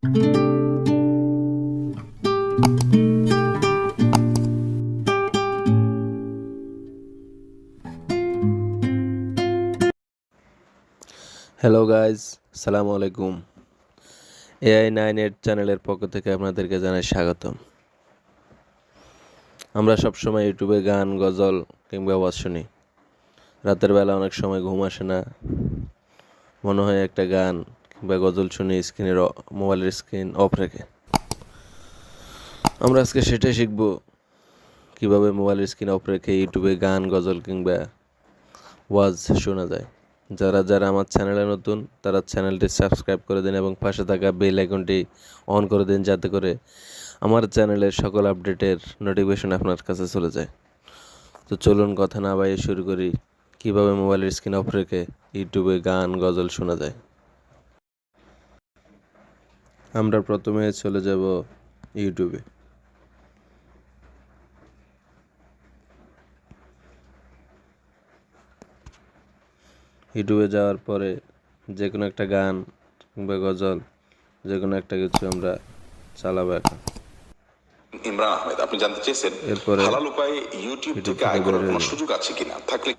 Hello guys, সালামু আলাইকুম। AI9 চ্যানেলের পক্ষ থেকে আপনাদেরকে জানাই স্বাগতম। আমরা সবসময় ইউটিউবে গান, গজল কিংবা ওয়াজ শুনি। রাতের বেলা অনেক সময় ঘুম আসে না, মনে হয় একটা গান কিংবা গজল শুনি মোবাইলের স্ক্রিন অফ রেখে। আমরা আজকে সেটাই শিখব, কীভাবে মোবাইলের স্ক্রিন অফ রেখে ইউটিউবে গান, গজল কিংবা ওয়াজ শোনা যায়। যারা আমার চ্যানেলে নতুন তারা চ্যানেলটি সাবস্ক্রাইব করে দিন এবং পাশে থাকা বেল আইকনটি অন করে দিন, যাতে করে আমার চ্যানেলের সকল আপডেটের নোটিফিকেশন আপনার কাছে চলে যায়। তো চলুন কথা না বাড়িয়ে শুরু করি, কিভাবে মোবাইলের স্ক্রিন অফ রেখে ইউটিউবে গান, গজল শোনা যায়। আমরা প্রথমে চলে যাব ইউটিউবে। ইউটিউবে যাওয়ার পরে যে কোনো একটা গান কিংবা গজল, যে কোনো একটা কিছু আমরা চালাবো এখন। ইমরান আহমেদ, আপনি জানতে চেয়েছেন এরপরে হালাল উপায়ে ইউটিউব থেকে আয় করার কোনো সুযোগ আছে কিনা, থাকলে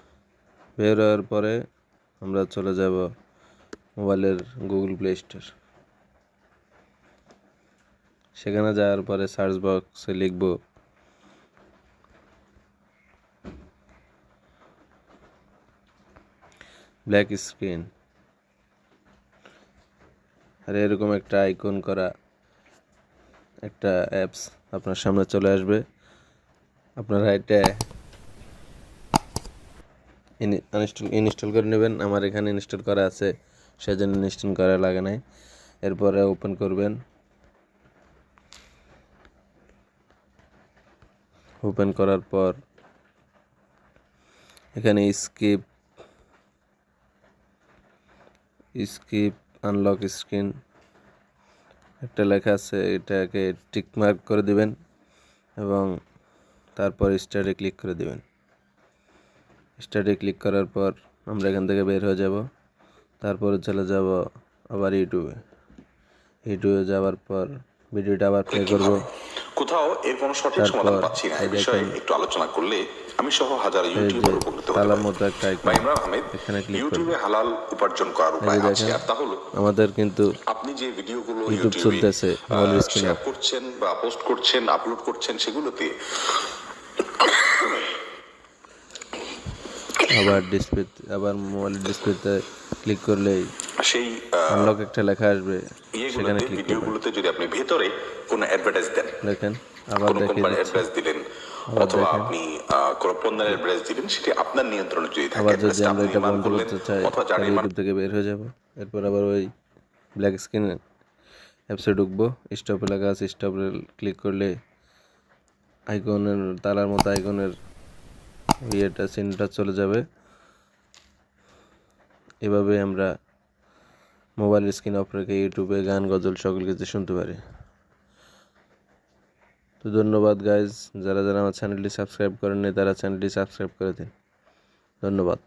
বের হওয়ার পরে আমরা চলে যাব মোবাইলের গুগল প্লে স্টোর। সেখানে যাওয়ার পরে সার্চ বক্সে লিখব ব্ল্যাক স্ক্রিন, আর এরকম একটা আইকন করা একটা অ্যাপস আপনার সামনে চলে আসবে। আপনারা এটা ইনস্টল করে নেবেন। আমার এখানে ইনস্টল করা আছে, সেজন্য ইনস্টল করা লাগে নাই। এরপরে ওপেন করবেন। ওপেন করার পর এখানে স্কিপ আনলক স্ক্রিন একটা লেখা আছে, এটাকে টিক মার্ক করে দিবেন এবং তারপর স্টার্টে ক্লিক করে দিবেন। স্টার্টে ক্লিক করার পর আমরা এখান থেকে বের হয়ে যাব। তারপরে চলে যাব আবার ইউটিউবে যাওয়ার পর ভিডিওটা আবার প্লে করব। কোথাও এর কোনো সঠিক সমাধান পাচ্ছি না। এই বিষয়ে একটু আলোচনা করলে আমি সহ হাজার ইউটিউবার উপকৃত হতে পারি। মতো একটা আইকন, ইমরান আহমেদ, এখানে ক্লিক করব। ইউটিউবে হালাল উপার্জন করার উপায় আছে, আর তা হলো আমাদের কিন্তু আপনি যে ভিডিওগুলো ইউটিউব চলতেছে, মোবাইলের স্ক্রিনে শেয়ার করছেন বা পোস্ট করছেন, আপলোড করছেন, সেগুলোতে আবার মোবাইলের ডিসপ্লেতে ক্লিক করলেই সেই আনলক একটা লেখা আসবে, সেখানে ক্লিক করবেন। ভিডিওগুলোতে যদি আপনি ভেতরে কোনো অ্যাডভার্টাইজ দেন, দেখেন আবার কোনো দেখিয়ে কোম্পানির দিচ্ছে, অ্যাডভার্টাইজ দিলেন অথবা আপনি কোনো পণ্যের অ্যাডভার্টাইজ দিলেন, সেটি আপনার নিয়ন্ত্রণে যদি থাকে, আবার যদি আমরা এটা বন্ধ করতে চাই তাহলে ইউটিউব থেকে বের হয়ে যাব। এরপর আবার ওই ব্ল্যাক স্ক্রিন অ্যাপসে ঢুকবো। স্টপে লেখা আছে, স্টপে ক্লিক করলে আইকনের তালার মতো আইকনের সিনটা চলে যাবে। এভাবে আমরা মোবাইল স্ক্রিন অফ রেখে ইউটিউবে গান, গজল সকল কিছু শুনতে পারি। তো ধন্যবাদ গাইজ, যারা আমার চ্যানেলটি সাবস্ক্রাইব করেননি তারা চ্যানেলটি সাবস্ক্রাইব করে দিন। ধন্যবাদ।